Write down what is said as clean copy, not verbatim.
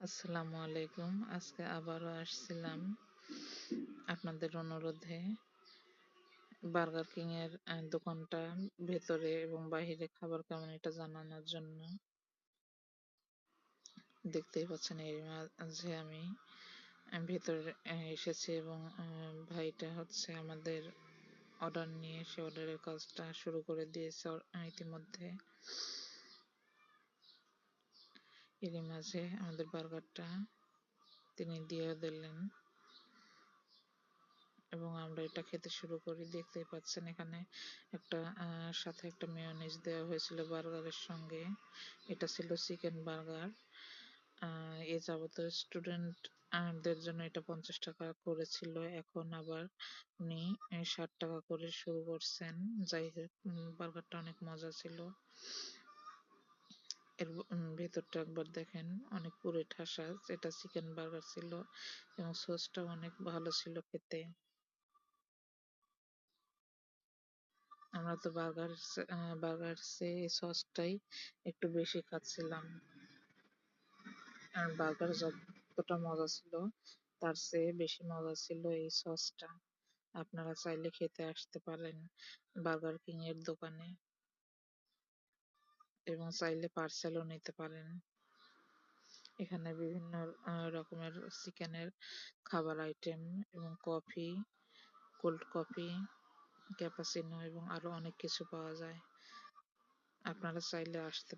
আসসালামু আলাইকুম। আজকে আবারও আসছিলাম আপনাদের অনুরোধে বার্গার কিং এর দোকানটা ভেতরে এবং বাহিরে খাবার কেমন এটা জানানোর জন্য। দেখতেই পাচ্ছেন এর মাঝে আমি ভেতরে এসেছি এবং ভাইটা হচ্ছে আমাদের অর্ডার নিয়ে সে অর্ডারের কাজটা শুরু করে দিয়েছে ইতিমধ্যে। এরই মাঝে আমাদের বার্গারটা তিনি দিয়ে দিলেন এবং আমরা এটা খেতে শুরু করি। দেখতেই পাচ্ছেন এখানে একটা সাথে একটা মেয়োনিজ দেওয়া হয়েছিল বার্গারের সঙ্গে। এটা ছিল চিকেন বার্গার। এ যাবত স্টুডেন্ট দের জন্য এটা 50 টাকা করেছিল, এখন আবার উনি 60 টাকা করে শুরু করছেন। যাই হোক, বার্গারটা অনেক মজা ছিল। এর ভেতরটা একবার দেখেন, অনেক পুরে ঠাসা। এটা চিকেন বার্গার ছিল এবং সসটাও অনেক ভালো ছিল খেতে। আমরা তো বার্গার চেয়ে সসটাই একটু বেশি খাচ্ছিলাম। আর বার্গার যতটা মজা ছিল তার চেয়ে বেশি মজা ছিল এই সসটা। আপনারা চাইলে খেতে আসতে পারেন বার্গার কিং এর দোকানে এবং চাইলে পার্সেলও নিতে পারেন। এখানে বিভিন্ন রকমের চিকেনের খাবার আইটেম এবং কফি, কোল্ড কফি, ক্যাপাচিনো এবং আরো অনেক কিছু পাওয়া যায়। আপনারা চাইলে আসতে